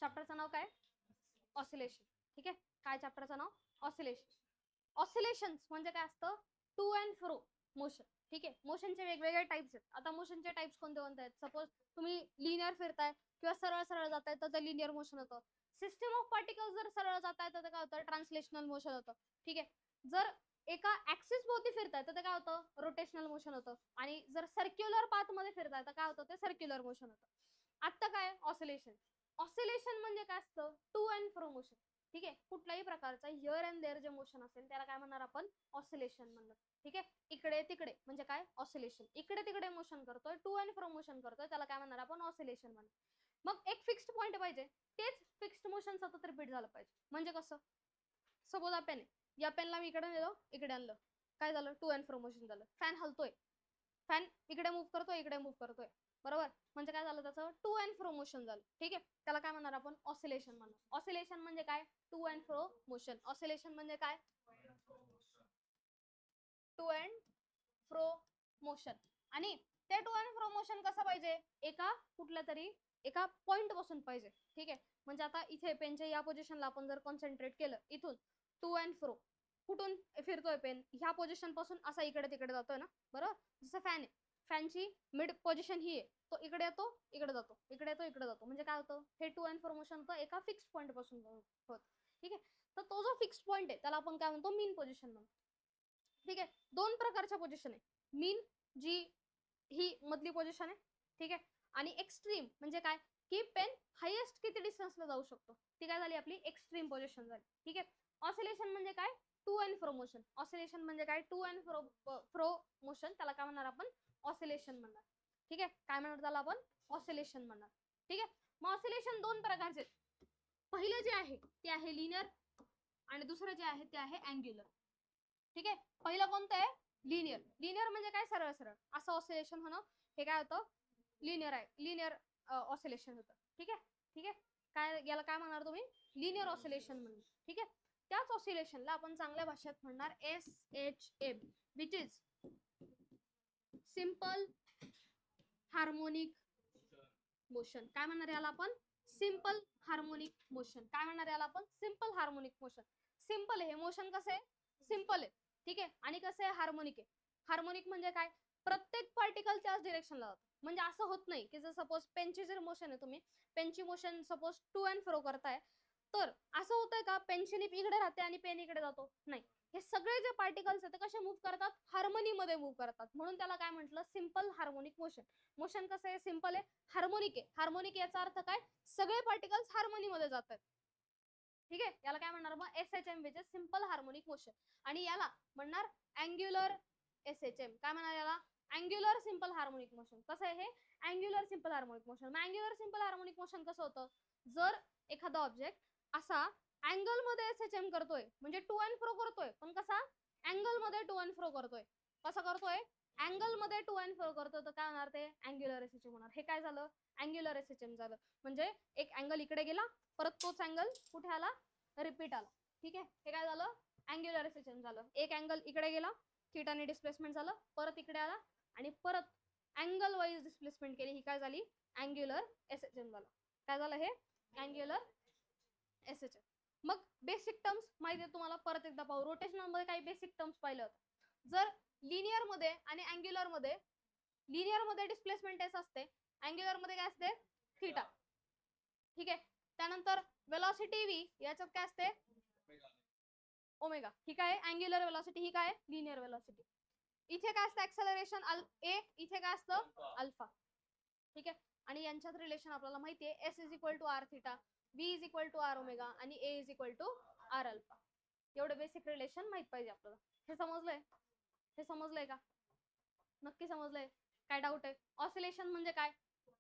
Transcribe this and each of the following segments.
चॅप्टरचं नाव काय? ऑसिलेशन. ठीक आहे, काय चॅप्टरचं नाव? ऑसिलेशन. ऑसिलेशन्स म्हणजे काय असतं? To and fro motion. ठीक आहे, मोशनचे वेगवेगळे टाइप्स आहेत. आता मोशनचे टाइप्स कोणते कोणते आहेत? सपोज तुम्ही लिनियर फिरताय किंवा सरळ सरळ जाताय तर ते लिनियर मोशन होतं. सिस्टम ऑफ पार्टिकल्स जर सरळ जाताय तर ते काय होतं? ट्रान्सलेशनल मोशन होतं. ठीक आहे, जर एका ऍक्सिस भोवती फिरताय तर ते काय होतं? रोटेशनल मोशन होतं. आणि जर सर्क्युलर पाथ मध्ये फिरताय तर काय होतं? ते सर्क्युलर मोशन होतं. आता काय? ऑसिलेशन. ऑसिलेशन म्हणजे काय असतं? To and fro motion. ठीक आहे, कुठल्याही प्रकारचा हिअर अँड देअर जे मोशन असेल त्याला काय म्हणणार आपण? ऑसिलेशन म्हणणार. ठीक आहे, इकडे तिकडे म्हणजे काय? ऑसिलेशन. इकडे तिकडे मोशन करतोय, टू अँड फ्रो मोशन करतोय, त्याला काय म्हणणार आपण? ऑसिलेशन म्हणणार. मग एक फिक्स्ड पॉइंट पाहिजे, तेच फिक्स्ड मोशन सतत रिपीट झालं पाहिजे. म्हणजे कसं? सपोज हा पेन आहे, या पेनला मी इकडे नेलो, इकडे आणलं, काय झालं? टू अँड फ्रो मोशन झालं. फॅन हलतोय, फॅन इकडे मूव्ह करतोय, इकडे मूव्ह करतोय, बरोबर? म्हणजे काय झालं? त्याचं टू अँड फ्रो मोशन झालं. ठीक आहे, त्याला काय म्हणणार आपण? ऑसिलेशन म्हणणार. ऑसिलेशन म्हणजे काय? To and fro motion. Oscillation म्हणजे काय? To and fro motion. आणि ते टू अँड फ्रो मोशन कसं पाहिजे? एका कुठल्या तरी एका पॉइंट पासून पाहिजे. ठीक आहे, म्हणजे आता इथे पेनच्या या पोझिशनला आपण जर कॉन्सन्ट्रेट केलं, इथून टू अँड फ्रो कुठून फिरतोय पेन? ह्या पोझिशन पासून असा इकडे तिकडे जातोय ना, बरोबर? जसं फॅन आहे, फॅनची मिड पोझिशन ही आहे, तो इकडे येतो, इकडे जातो, इकडे येतो, इकडे जातो. म्हणजे काय होतं? हे टू अँड फ्रो मोशन तर एका फिक्स पॉइंट पासून होत. ठीक आहे, तर तो जो फिक्स पॉइंट आहे त्याला आपण काय म्हणतो? मीन पोझिशन म्हणतो. ठीक आहे, दोन प्रकारच्या पोझिशन आहे. मीन जी ही मधली पोझिशन आहे, ठीक आहे, आणि एक्स्ट्रीम म्हणजे काय? की पेन हायेस्ट किती डिस्टन्सला जाऊ शकतो, ती काय झाली? आपली एक्स्ट्रीम पोझिशन झाली. ठीक आहे, ऑसिलेशन म्हणजे काय? To and fro motion. Oscillation म्हणजे काय? टू अँड फ्रो मोशन, त्याला काय म्हणणार आपण? ऑसिलेशन म्हणणार. ठीक आहे, काय म्हणणार त्याला आपण? ऑसिलेशन म्हणणार. ठीक आहे, मग ऑसिलेशन दोन प्रकारचे. पहिलं जे आहे ते आहे लिनियर आणि दुसरं जे आहे ते आहे अँग्युलर. ठीक आहे, पहिलं कोणतं आहे? लिनियर. लिनियर म्हणजे काय? सरळ सरळ असं ऑसिलेशन होणं, हे काय होतं? लिनियर आहे, लिनियर ऑसिलेशन होतं. ठीक आहे, ठीक आहे, काय याला काय म्हणणार तुम्ही? लिनियर ऑसिलेशन म्हणून. ठीक आहे, त्याच ऑसिलेशनला आपण चांगल्या भाषेत म्हणणार SHM, which is simple harmonic motion. काय म्हणणार याला आपण? Simple harmonic motion. काय म्हणणार याला आपण? Simple harmonic motion. सिंपल आहे हे मोशन, कसं आहे? सिंपल आहे. ठीक आहे, आणि कसं आहे? हार्मोनिक आहे. हार्मोनिक म्हणजे काय? प्रत्येक पार्टिकल त्याच डिरेक्शनला जातो. म्हणजे असं होत नाही की जर सपोज पेनची जर मोशन आहे, तुम्ही पेनची मोशन सपोज टू अँड फ्रो करताय, तर असं होतंय का पेनची नीप इकडे राहते आणि पेन इकडे जातो? नाही, हे सगळे जे पार्टिकल्स आहेत ते कसे मूव्ह करतात? हार्मोनीमध्ये मूव्ह करतात. म्हणून त्याला काय म्हटलं? Simple harmonic motion. मोशन कसं आहे? सिंपल आहे, हार्मोनिक आहे. हार्मोनिक याचा अर्थ काय? सगळे पार्टिकल्स हार्मोनीमध्ये जातात. ठीक आहे, याला काय म्हणणार मग? SHM, which is simple harmonic motion. आणि याला म्हणणार अँग्युलर SHM. काय म्हणणार याला? Angular simple harmonic motion. कसं आहे हे? Angular simple harmonic motion. मग अँग्युलर सिंपल हार्मोनिक मोशन कसं होतं? जर एखादा ऑब्जेक्ट असा अँगल मध्ये SHM करतोय, म्हणजे टू अँड फ्रो करतोय, पण कसा? अँगल मध्ये टू अँड फ्रो करतोय. कसं करतोय? अँगल मध्ये टू अँड फ्रो करतोय, तर काय होणार? ते अँग्युलर SHM होणार. हे काय झालं? अँग्युलर SHM झालं. म्हणजे एक अँगल इकडे गेला, परत तोच अँगल कुठे आला? रिपीट आला. ठीक आहे, हे काय झालं? अँग्युलर SHM झालं. एक अँगल इकडे गेला, थिटाने डिस्प्लेसमेंट झालं, परत इकडे आला आणि परत अँगल वाईज डिस्प्लेसमेंट केली, ही काय झाली? अँग्युलर SHM झालं. काय झालं हे? Angular SHM. मग बेसिक टर्म्स माहिती आहे तुम्हाला, परत एकदा पाहू. रोटेशनल मध्ये काही बेसिक टर्म्स पाहिलं होतं. जर लिनियर मध्ये आणि अँग्युलर मध्ये, लिनियर मध्ये डिस्प्लेसमेंट एस असते, अँग्युलर मध्ये काय असते? थीटा. ठीक आहे, त्यानंतर वेलॉसिटी v, याच्यात काय असते? ओमेगा. ही काय? Angular velocity. ही काय? Linear velocity. इथे काय असतं? ऍक्सेलरेशन a, इथे काय असतं? अल्फा. ठीक आहे, आणि यांच्यात रिलेशन आपल्याला माहिती आहे, S is equal to r theta, V is equal to r omega आणि A is equal to r alpha. एवढे बेसिक रिलेशन माहित पाहिजे आपल्याला. हे समजलंय? हे समजलंय का? नक्की समजलंय? काय डाऊट आहे? ऑसिलेशन म्हणजे काय?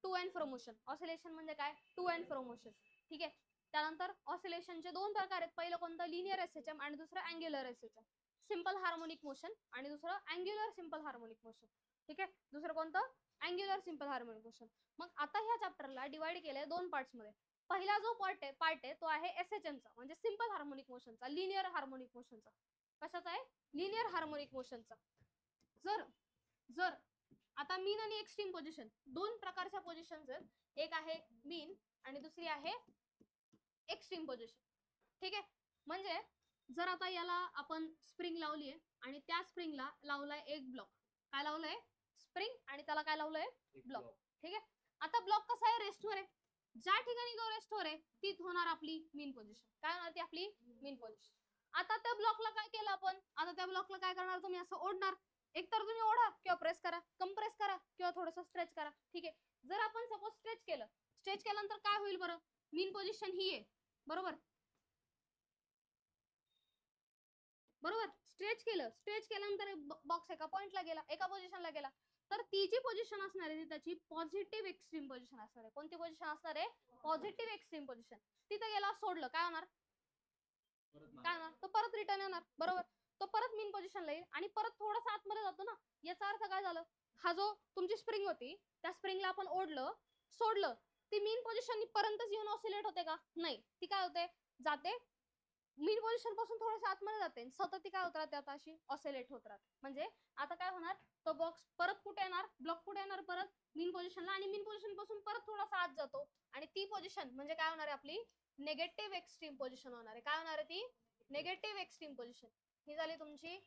To and fro motion. Oscillation म्हणजे काय? To and fro motion. ठीक आहे, त्यानंतर ऑसिलेशनचे दोन प्रकार आहेत. पहिलं कोणतं? लिनियर SHM आणि दुसरं angular SHM. Simple harmonic motion आणि दुसरं अँग्युलर सिंपल हार्मोनिक मोशन. ठीक आहे, दुसरं कोणतं? Angular simple harmonic motion. मग आता ह्या चॅप्टरला डिवाइड केलंय दोन पार्ट्स मध्ये. पहिला जो पार्ट आहे तो आहे SHM चा, म्हणजे सिंपल हार्मोनिक मोशनचा, लिनियर हार्मोनिक मोशनचा. कशाचा आहे? लिनियर हार्मोनिक मोशनचा. जर जर आता मीन आणि एक्स्ट्रीम पोझिशन दोन प्रकारच्या पोझिशन्स आहेत. एक आहे मीन आणि दुसरी आहे एक्स्ट्रीम पोझिशन. ठीक आहे, म्हणजे जर आता याला आपण स्प्रिंग लावली आहे आणि त्या स्प्रिंगला लावलाय एक ब्लॉक. काय लावलंय? स्प्रिंग, आणि त्याला काय लावलंय? ब्लॉक. ठीक आहे, आता ब्लॉक कसा आहे? रेस्टवर आहे. ज्या ठिकाणी तो रेस्टवर आहे तीच होणार आपली मीन पोझिशन. काय होणार ती आपली मीन पोझिशन. आता त्या ब्लॉकला काय केलं आपण? आता त्या ब्लॉकला काय करणार? तुम्ही असं ओढणार. एकतर तुम्ही ओढा किंवा प्रेस करा, कंप्रेस करा किंवा थोडंसं स्ट्रेच करा. ठीक आहे, जर आपण सपोज स्ट्रेच केलं, स्ट्रेच केल्यानंतर काय होईल बरं? मीन पोझिशन ही आहे, बरोबर? बरोबर, स्ट्रेच केलं, स्ट्रेच केल्यानंतर बॉक्स एका पॉइंटला गेला, एका पोझिशनला गेला, तर ती जी पोझिशन असणार आहे ती त्याची पॉझिटिव्ह एक्स्ट्रीम पोझिशन असणार आहे. कोणती पोझिशन असणार आहे? Positive extreme position. तिथे गेला, सोडलं, काय होणार? काय होणार? तो परत रिटर्न येणार, बरोबर? तो परत मीन पोझिशनला येईल आणि परत थोडासा आतमध्ये जातो ना. याचा अर्थ काय झालं? हा जो तुमची स्प्रिंग होती त्या स्प्रिंगला आपण ओढलं, सोडलं, ती मीन पोझिशन पर्यंतच येऊन ऑसिलेट होते का? नाही, ती काय होते? जाते मीन पोझिशन पासून थोडंसं आतमध्ये जाते, सतत ती काय होत राहते? आता अशी ऑसिलेट होत राहते. म्हणजे आता काय होणार? तो बॉक्स परत कुठे येणार? ब्लॉक कुठे येणार? परत मीन पोझिशनला, आणि मीन पोझिशन पासून परत थोडासा आत जातो, आणि ती पोझिशन म्हणजे काय होणार आहे? आपली नेगेटिव्ह एक्स्ट्रीम पोझिशन होणार आहे. काय होणार आहे ती? Negative extreme position. ही झाली तुमची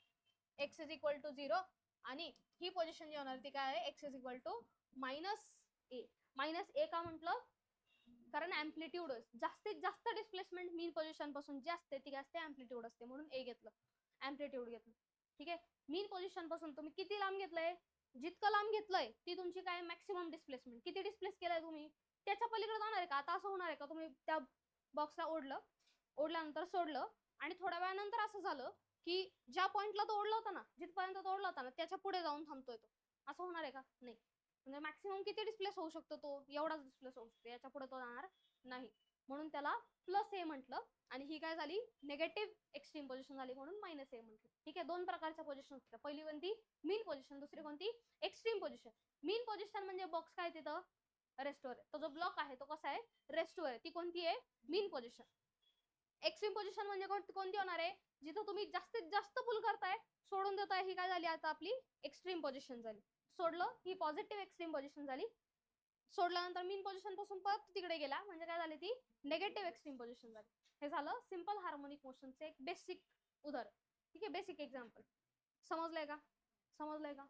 x इज इक्वल टू 0, आणि ही पोझिशन जी होणार ती काय आहे? x is equal to -a. -a का म्हटलं? कारण अँप्लिट्यूड जास्तीत जास्त डिस्प्लेसमेंट मीन पोझिशन पासून जी असते ती असते अँप्लिट्यूड असते, म्हणून a घेतलं, अँप्लिट्यूड घेतलं. ठीक आहे, मीन पोझिशन पासून तुम्ही किती लांब घेतलंय? जितकं लांब घेतलंय ती तुमची काय मॅक्सिमम डिस्प्लेसमेंट. किती डिस्प्लेस केलंय तुम्ही? त्याच्या पलीकडे जाणार आहे का? आता असं होणार आहे का तुम्ही त्या बॉक्सला ओढलं, ओढल्यानंतर सोडलं, आणि थोड्या वेळानंतर असं झालं की ज्या पॉइंटला तो ओढला होता ना, जिथपर्यंत तो ओढला होता ना त्याच्या पुढे जाऊन थांबतोय तो, असं होणार आहे का? नाही. म्हणजे मॅक्सिमम किती डिस्प्लेस होऊ शकतो तो? एवढाच डिस्प्लेस होऊ शकतो, याच्या पुढे तो जाणार नाही. म्हणून त्याला +a म्हटलं, आणि ही काय झाली? निगेटिव्ह एक्स्ट्रीम पोझिशन झाली, म्हणून -a म्हटलं. ठीक आहे, दोन प्रकारच्या पोझिशन होत्या. पहिली कोणती? Mean position. दुसरी कोणती? Extreme position. मीन पोझिशन म्हणजे बॉक्स काय तिथं रेस्टवर आहे, तो जो ब्लॉक आहे तो कसा आहे? रेस्टवर आहे. ती कोणती आहे? मीन पोझिशन. एक्स्ट्रीम पोझिशन म्हणजे कोणती होणार आहे? जिथं तुम्ही जास्तीत जास्त पुल करताय, सोडून देताय, ही काय झाली आता आपली एक्स्ट्रीम पोझिशन झाली. सोडलं, ही पॉझिटिव्ह एक्स्ट्रीम पोझिशन झाली. सोडल्यानंतर मीन पोझिशन पासून परत तिकडे गेला, म्हणजे काय झाली? ती नेगेटिव्ह एक्स्ट्रीम पोझिशन झाली. हे झालं सिंपल हार्मोनिक मोशनचे एक बेसिक उदाहरण. ठीक आहे, बेसिक एक्झाम्पल. समजलंय का? समजलंय का?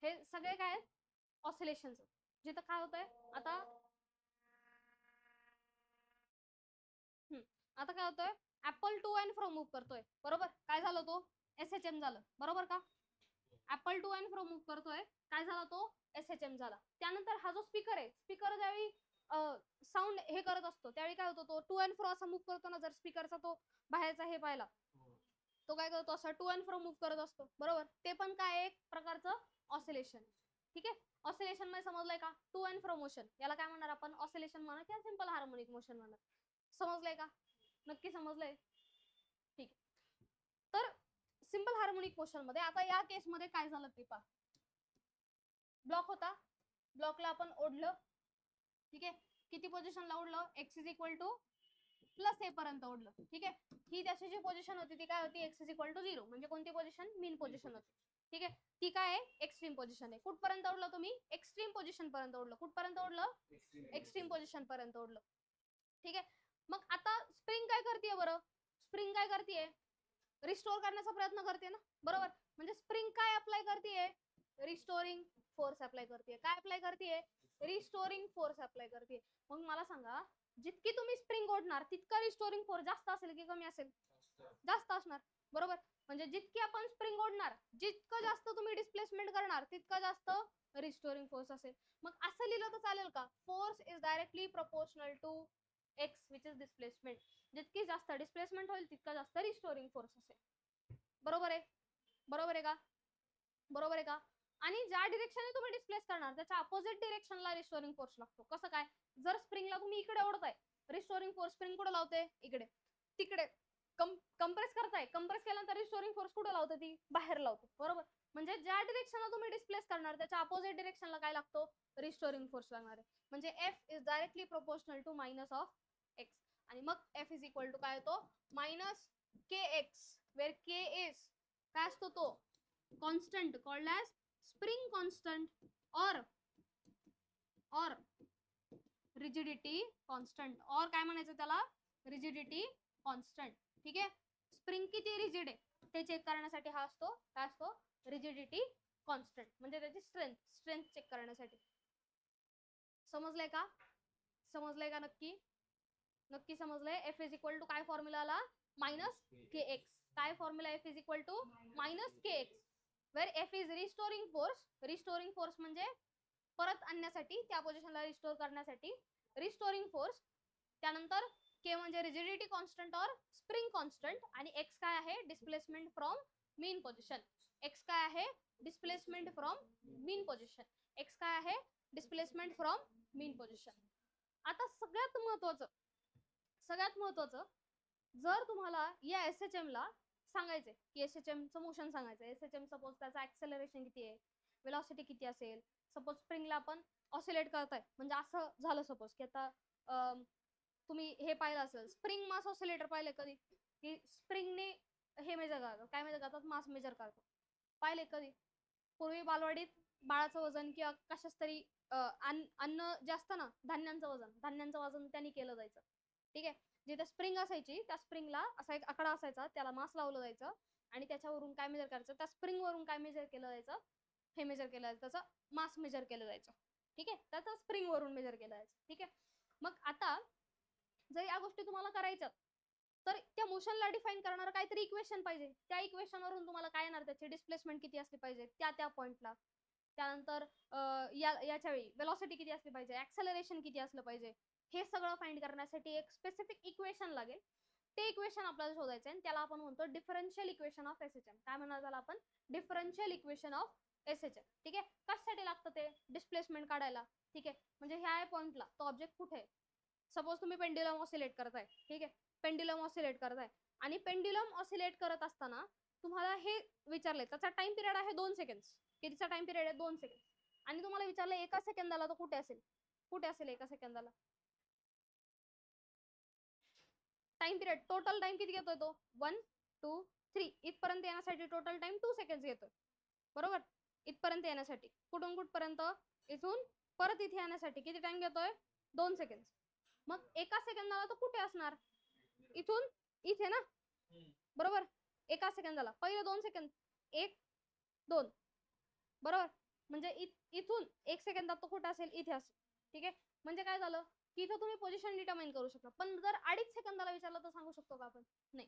हे सगळे काय? ऑसिलेशन. जिथं काय होतंय आता? आता काय होतंय? Apple to and fro move करतोय, बरोबर? काय झालं? तो SHM झालं, बरोबर का? Apple to and fro move करतोय, काय झाला? तो SHM झाला. त्यानंतर हा जो स्पीकर आहे, स्पीकर ज्यावेळी साऊंड हे करत असतो त्यावेळी काय होतो? तो टू अँड फ्रो असा मूव्ह करतो ना. जर स्पीकरचा तो बाहेरचा हे पाहिला, तो काय करतो? असा टू अँड फ्रो मूव्ह करत असतो, बरोबर? ते पण काय? एक प्रकारचं ऑसिलेशन. ठीक आहे, ऑसिलेशन मध्ये समजलंय का? टू अँड फ्रो मोशन, याला काय म्हणणार आपण? ऑसिलेशन म्हणा किंवा सिंपल हार्मोनिक मोशन म्हणा. समजलंय का? नक्की समजलंय? ठीक आहे, तर सिंपल हार्मोनिक मोशन मध्ये आता या केस मध्ये काय झालं ते पहा. ब्लॉक होता, ब्लॉकला आपण ओढलं. ठीक आहे, किती पोझिशनला ओढलं? x is equal to +a पर्यंत ओढलं. ठीक आहे, ही त्याची जी पोझिशन होती ती काय होती? x इज इक्वल टू 0, म्हणजे कोणती पोझिशन? मीन पोझिशन होती. ठीक आहे, ती काय आहे? एक्स्ट्रीम पोझिशन आहे. कुठपर्यंत ओढलं तुम्ही? एक्स्ट्रीम पोझिशन पर्यंत ओढलं. कुठपर्यंत ओढलं? एक्स्ट्रीम पोझिशन पर्यंत ओढलं. ठीक आहे, मग आता स्प्रिंग काय करते बरं? स्प्रिंग काय करते? रिस्टोर करण्याचा प्रयत्न करते ना, बरोबर? म्हणजे स्प्रिंग काय अप्लाय करते? रिस्टोरिंग फोर्स अप्लाय करते. काय अप्लाय करते? रिस्टोरिंग फोर्स अप्लाय करते. मग मला सांगा, जितकी तुम्ही स्प्रिंग ओढणार तितका रिस्टोरिंग फोर्स जास्त असेल की कमी असेल? जास्त असणार, बरोबर. म्हणजे जितकी आपण स्प्रिंग ओढणार, जितकं जास्त तुम्ही डिस्प्लेसमेंट करणार, तितकं जास्त रिस्टोरिंग फोर्स असेल. मग असं लिहिलं तर चालेल का? Force is directly proportional to x which is displacement. जितकी जास्त डिस्प्लेसमेंट होईल तितका जास्त रिस्टोरिंग फोर्स असेल. बरोबर आहे, बरोबर आहे का? बरोबर आहे का? आणि ज्या डिरेक्शनने तुम्ही डिस्प्लेस करणार त्याच्या अपोजिट डिरेक्शनला रिस्टोरिंग फोर्स लागतो. कसं काय? जर स्प्रिंगला तुम्ही इकडे ओढताय, रिस्टोरिंग फोर्स स्प्रिंग कुठे लावते? इकडे. तिकडे कंप्रेस करताय, कंप्रेस केल्यानंतर रिस्टोरिंग फोर्स कुठे लावते? ती बाहेर लावते, बरोबर. म्हणजे ज्या डिरेक्शनला तुम्ही डिस्प्लेस करणार त्याच्या अपोजिट डिरेक्शनला काय लागतो? रिस्टोरिंग फोर्स लागणार आहे. म्हणजे f is directly proportional to minus of x. आणि मग एफ इज इक्वल टू काय होतो? Minus K x, where k is काय असतो? तो constant called as spring constant or rigidity constant, और काय म्हणायचं त्याला? rigidity constant. ठीक आहे. स्प्रिंग किती रिजिड आहे ते चेक करण्यासाठी हा असतो, काय असतो? Rigidity constant. म्हणजे त्याची स्ट्रेंथ चेक करण्यासाठी. समजलंय का? समजलंय का? नक्की नक्की समजलंय. एफ इज इक्वल टू काय फॉर्म्युला आला? मायनस के एक्स. काय formula? F is equal to minus K x, where F is restoring force. Restoring force म्हणजे परत आणण्यासाठी, त्या पोझिशनला रिस्टोर करण्यासाठी रिस्टोरिंग फोर्स. त्यानंतर के म्हणजे रिजिडिटी कॉन्स्टंट और स्प्रिंग कॉन्स्टंट. आणि एक्स काय आहे? Displacement from mean position. X काय आहे? Displacement from mean position. X काय आहे? Displacement from mean position. आता सगळ्यात महत्वाचं, जर तुम्हाला या एसएचएम ला सांगायचंय की एसएचएम चं मोशन सांगायचं, एसएचएम सपोज त्याचा ऍक्सेलरेशन किती आहे, वेलॉसिटी किती असेल. सपोज स्प्रिंगला आपण ऑसिलेट करताय, म्हणजे असं झालं सपोज की आता तुम्ही हे पाहिलं असेल, स्प्रिंग मास ऑसिलेटर पाहिले कधी? की स्प्रिंगने हे मेजर करतात, काय मेजर करतात? मास मेजर करतात. पाहिले कधी? पूर्वी बालवाडीत बाळाचं वजन किंवा कशाच तरी अन्न जे असतं ना, धान्यांचं वजन त्यांनी केलं जायचं. ठीक आहे. जिथे स्प्रिंग असायची त्या स्प्रिंगला असा एक आकडा असायचा, त्याला मास लावलं जायचं आणि त्याच्यावरून काय मेजर करायचं? त्या स्प्रिंग वरून काय मेजर केलं जायचं? हे मेजर केलं जायचं, त्याचं मास मेजर केलं जायचं. ठीक आहे. त्याचं स्प्रिंग वरून मेजर केलं जायचं. ठीक आहे. मग आता जर या गोष्टी तुम्हाला करायच्या तर त्या मोशनला डिफाईन करणारं काहीतरी इक्वेशन पाहिजे. त्या इक्वेशन वरून तुम्हाला काय येणार? त्याची डिस्प्लेसमेंट किती असली पाहिजे त्या पॉइंटला. त्यानंतर याच्या वेळी वेलॉसिटी किती असली पाहिजे, ऍक्सेलरेशन किती असलं पाहिजे, हे सगळं फाइंड करण्यासाठी एक स्पेसिफिक इक्वेशन लागेल. ते इक्वेशन आपल्याला शोधायचं आहे, त्याला आपण म्हणतो डिफरन्शियल इक्वेशन ऑफ एसएचएम. काय म्हणणार त्याला आपण? Differential equation of SHM. ठीक आहे. कशासाठी लागतं ते? डिस्प्लेसमेंट काढायला. ठीक आहे. म्हणजे ह्या पॉइंटला तो ऑब्जेक्ट कुठे आहे? सपोज तुम्ही पेंड्युलम ऑसिलेट करताय. ठीक आहे. पेंड्युलम ऑसिलेट करताय आणि पेंड्युलम ऑसिलेट करत असताना तुम्हाला हे विचारलंय, त्याचा टाइम पिरियड आहे 2 सेकंद. कितीचा टाइम पिरियड आहे? 2 सेकंद. आणि तुम्हाला विचारलं एका सेकंदाला, तर कुठे असेल? कुठे असेल एका सेकंदाला? टाइम पिरियड टोटल टाइम किती घेतोय तो? 1 2 3. इथपर्यंत येण्यासाठी टोटल टाइम 2 सेकंड घेतोय, बरोबर. इथपर्यंत येण्यासाठी कुठून कुठपर्यंत? इथून परत इथे येण्यासाठी किती टाइम घेतोय? 2 सेकंद. मग एका सेकंदाला तो कुठे असणार? इथून इथे ना, बरोबर. एका सेकंदाला पहिले 2 सेकंद, 1 2, बरोबर. म्हणजे इथून 1 सेकंदात तो कुठे असेल? इथे असेल. ठीक आहे. म्हणजे काय झालं की इथं तुम्ही पोझिशन डिटरमाइन करू शकता. पण जर 2.5 सेकंदाला विचारलं तर सांगू शकतो का आपण? नाही,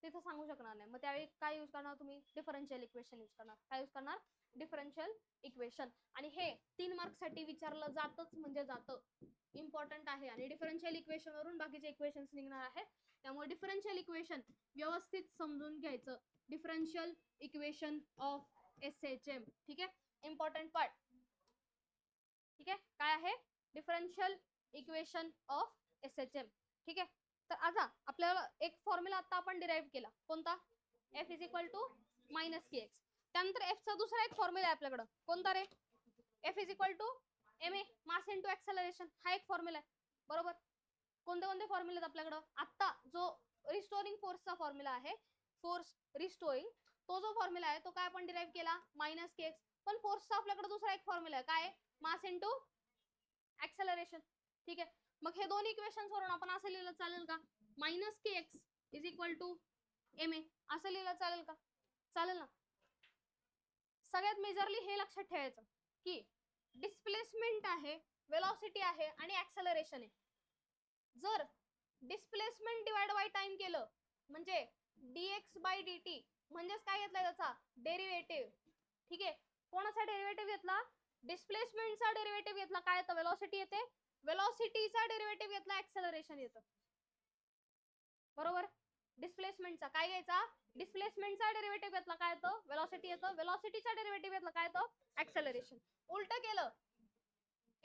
तिथं सांगू शकणार नाही. मग त्यावेळी काय यूज करणार तुम्ही? डिफरन्शियल इक्वेशन यूज करणार. काय यूज करणार? Differential equation. आणि हे 3 मार्क साठी विचारलं जातच म्हणजे जातं, इम्पॉर्टंट आहे. आणि डिफरन्शियल इक्वेशन वरून बाकीचे इक्वेशन्स निघणार आहेत. त्यामुळे डिफरन्शियल इक्वेशन व्यवस्थित समजून घ्यायचं. Differential equation of SHM. ठीक आहे. Important part. ठीक आहे. काय आहे? Differential equation of SHM. ठीक आहे. तर आता आपल्याला एक फॉर्म्युला आता आपण डिराईव्ह केला, कोणता? F is equal to minus K X. त्यानंतर एफ चा दुसरा एक फॉर्म्युला आहे आपल्याकडे, कोणता रे? F is equal to M A mass into acceleration. हा एक फॉर्म्युला आहे, बरोबर. कोणते कोणते फॉर्म्युले आहेत आपल्याकडे? आता जो रिस्टोरिंग फोर्सचा फॉर्म्युला आहे, फोर्स रिस्टोरिंग, तो जो फॉर्म्युला आहे तो काय आपण डिराईव्ह केला? Minus K x. पण फोर्सचा आपल्याकडे दुसरा एक फॉर्म्युला आहे, काय? मास इंटू ऍक्सेलरेशन. ठीक आहे. मग हे दोन इक्वेशन्स वरून आपण असं लिहिलं चालेल का? Minus K x is equal to M a, असं लिहिलं चालेल का? चालेल ना. सगळ्यात मेजरली हे लक्षात ठेवायचं की डिस्प्लेसमेंट आहे, वेलॉसिटी आहे आणि ऍक्सेलरेशन आहे. जर डिस्प्लेसमेंट डिवाइड बाय टाइम केलं म्हणजे dx बाय dt म्हणजेच काय घेतलाय त्याचा डेरिव्हेटिव्ह. ठीक आहे, कोणाचा डेरिव्हेटिव्ह घेतला? डिस्प्लेसमेंटचा डेरिव्हेटिव्ह घेतला. काय येतं? वेलॉसिटी येते. वेलॉसिटीचा डेरिव्हेटिव्ह घेतला, ऍक्सेलरेशन येतं. बरोबर. डिस्प्लेसमेंटचा काय घ्यायचा? डिस्प्लेसमेंटचा डेरिव्हेटिव्ह घेतला, काय येतं? वेलॉसिटी येतं. वेलॉसिटीचा डेरिव्हेटिव्ह घेतला, काय येतं? ऍक्सेलरेशन. उलट केलं,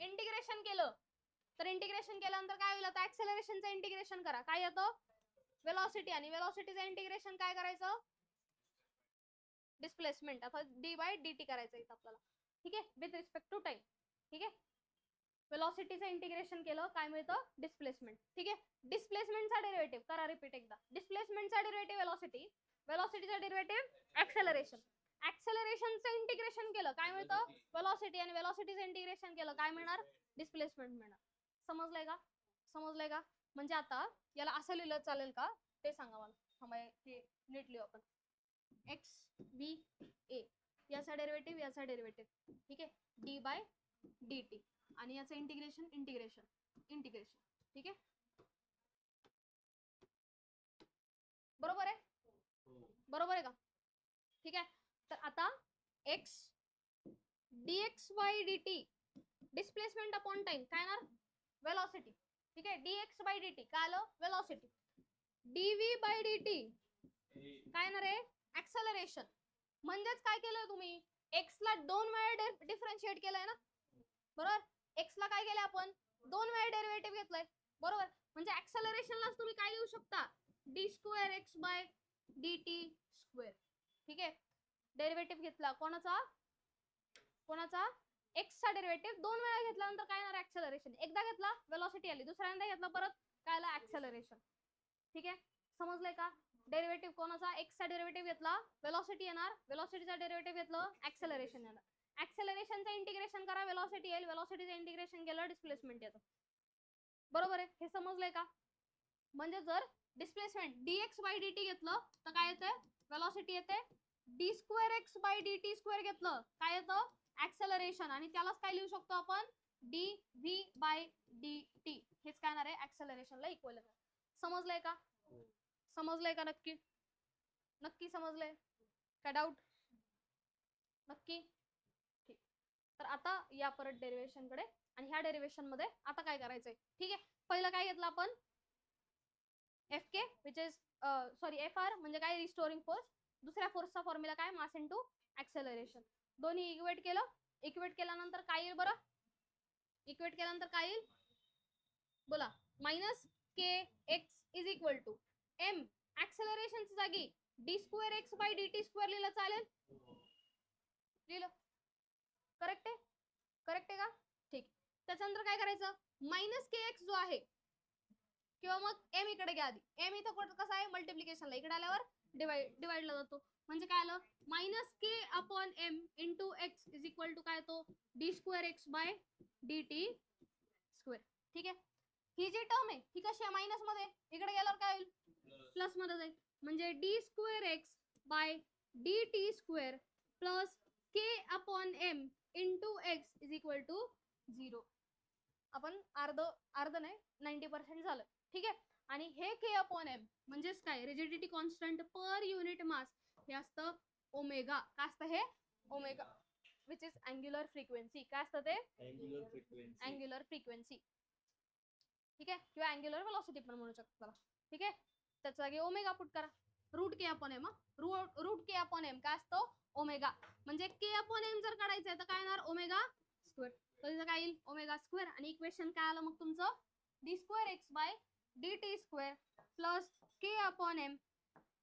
इंटिग्रेशन केलं, तर इंटिग्रेशन केल्यानंतर काय होईल? आता ऍक्सेलरेशनचं इंटिग्रेशन करा, काय येतं? वेलॉसिटी. आणि वेलॉसिटीचं इंटिग्रेशन काय करायचं? डिस्प्लेसमेंट. आता डी बाय डी टी करायचं इथं आपल्याला. ठीक आहे, विथ रिस्पेक्ट टू टाइम. ठीक आहे, वेलॉसिटीचं इंटिग्रेशन केलं, काय मिळतं? डिस्प्लेसमेंट. ठीक आहे, डिस्प्लेसमेंटचा डेरिव्हेटिव्ह करा रिपीट एकदा. डिस्प्लेसमेंटचा डेरिव्हेटिव्ह वेलॉसिटी, वेलॉसिटीचा डेरिव्हेटिव्ह ऍक्सेलरेशन. ऍक्सेलरेशनचं इंटिग्रेशन केलं, काय मिळतं? वेलॉसिटी. आणि वेलॉसिटीचं इंटिग्रेशन केलं, काय मिळणार? डिस्प्लेसमेंट मिळणार. समजलंय का? समजलंय का? म्हणजे आता याला असं लिहिलं चालेल का ते सांगा मला. थांबा, हे नीट लिहू आपण. एक्स व्ही ए याचा डेरिव्हेटिव्ह, याचा डेरिव्हेटिव्ह. ठीक आहे, डी बाय डी टी. आणि याचं इंटिग्रेशन, इंटिग्रेशन, इंटिग्रेशन. ठीक आहे, बरोबर आहे? बरोबर आहे का? ठीक आहे, तर आता x dx by dt displacement upon time काय येणार? वेलॉसिटी. ठीक आहे, dx बाय dt काय आलं? वेलॉसिटी. dv बाय dt काय येणार आहे? ऍक्सेलरेशन. म्हणजेच काय केलं तुम्ही? x ला 2 वेळा डिफरन्शिएट केलंय ना, बरोबर? x ला काय केलंय आपण? 2 वेळा डेरिव्हेटिव्ह घेतलंय, बरोबर? म्हणजे ऍक्सेलरेशनलाच तुम्ही काय लिहू शकता? d square x by dt square. ठीक आहे, डेरिव्हेटिव्ह घेतला कोणाचा? कोणाचा? x चा डेरिव्हेटिव्ह 2 वेळा घेतल्यानंतर काय येणार? ऍक्सेलरेशन. एकदा घेतला वेलॉसिटी आली, दुसऱ्यांदा घेतला परत काय आलं? ऍक्सेलरेशन. ठीक आहे, समजलंय का? डेरिव्हेटिव्ह कोणाचा? x चा डेरिव्हेटिव्ह घेतला, वेलॉसिटी येणार. वेलॉसिटीचा डेरिव्हेटिव्ह घेतलं, ऍक्सेलरेशन येणार. ऍक्सेलरेशनचं इंटिग्रेशन करा, वेलॉसिटी येईल. वेलॉसिटीचं इंटिग्रेशन केलं, डिस्प्लेसमेंट येतं. बरोबर आहे? हे समजलंय का? म्हणजे जर डिस्प्लेसमेंट dx बाय dt घेतलं तर काय येतं? वेलॉसिटी येते. d square x by dt square घेतलं, काय येतं? ऍक्सेलरेशन. आणि त्यालाच काय लिहू शकतो आपण? dv by dt. हेच काय येणार आहे? ऍक्सेलरेशनला इक्वल. समजलंय का? समजलंय का? नक्की नक्की समजलंय का? डाऊट? नक्की? ठीक. तर आता या परत डेरिव्हेशन कडे. आणि ह्या डेरिव्हेशन मध्ये आता काय करायचंय? ठीक आहे, पहिलं काय घेतलं आपण? F K which is sorry F R म्हणजे काय? Restoring force. दुसऱ्या फोर्सचा फॉर्म्युला काय? Mass into acceleration. दोन्ही इक्वेट केलं. इक्वेट केल्यानंतर काय येईल बरं? इक्वेट केल्यानंतर काय येईल? बोला. Minus K x is equal to M. ऍक्सेलरेशनच्या जागी D square x by D T square लिहिलं चालेल? लिहिलं? करेक्ट आहे? करेक्ट आहे का? ठीक. त्याच्यानंतर काय करायचं? मायनस के एक्स जो आहे किंवा मग एम इकडे घ्या आधी. एम इथं कसं आहे? मल्टिप्लिकेशनला. इकडे आल्यावर डिवाइडला जातो. म्हणजे काय आलं? Minus k upon M into x is equal to काय येतो? D square x by D T square. ठीक आहे, ही जी टर्म आहे ही कशी आहे? मायनस मध्ये. इकडे गेल्यावर काय होईल? प्लस मध्ये जाईल. म्हणजे D square x by D T square plus K upon M into x is equal to 0. आपण अर्ध नाही 90% झालं. ठीक आहे, आणि हे के अपॉन एम म्हणजेच काय? रिजिडिटी कॉन्स्टंट पर युनिट मास. हे असतं ओमेगा. काय असतं हे? Omega which is angular frequency. काय असतं ते? Angular frequency. ठीक आहे, किंवा अँग्युलर वेलॉसिटी पण म्हणू शकतो त्याला. ठीक आहे, त्याच्या जागी ओमेगा पुट करा. रूट के अपॉन एम. रूट के अपॉन एम काय असतो? ओमेगा. म्हणजे के अपॉन एम जर काढायचंय तर काय येणार? Omega square. तर इथं काय येईल? Omega square. आणि इक्वेशन काय आलं मग तुमचं? D square x by D T square plus K upon M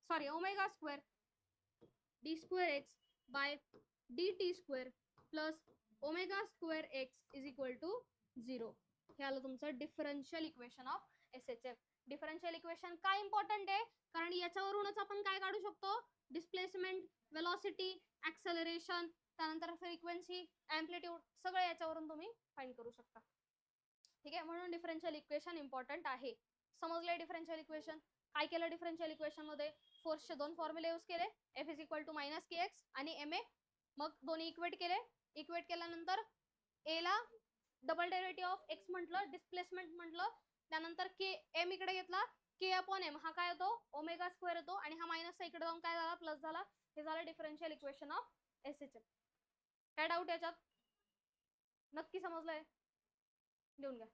sorry omega square D square x by D T square plus omega square X is equal to 0. हे आलं तुमचं differential equation of SHF. Differential equation काय important आहे? कारण याच्यावरूनच आपण काय काढू शकतो? डिस्प्लेसमेंट, वेलॉसिटी, ऍक्सेलरेशन, त्यानंतर फ्रिक्वेन्सी, अँप्लिट्यूड सगळं याच्यावरून तुम्ही फाइंड करू शकता. ठीक आहे, म्हणून डिफरन्शियल इक्वेशन इम्पॉर्टंट आहे. समजलंय डिफरन्शियल इक्वेशन? काय केलं डिफरन्शियल इक्वेशन मध्ये? फोर्सचे 2 फॉर्म्युले यूज केले. F is equal to minus K X आणि एम ए. मग दोन्ही इक्वेट केले. इक्वेट केल्यानंतर ए ला डबल डेरिव्हेटिव्ह ऑफ एक्स म्हटलं, डिस्प्लेसमेंट म्हटलं, त्यानंतर के एम इकडे घेतला, के अपॉन एम हा काय येतो ओमेगा स्क्वेअर येतो आणि हा मायनस इकडे जाऊन काय झाला प्लस झाला. हे झालं डिफरन्शियल इक्वेशन ऑफ एसएचएम. काय डाऊट याच्यात? नक्की समजलंय? लिहून घ्या.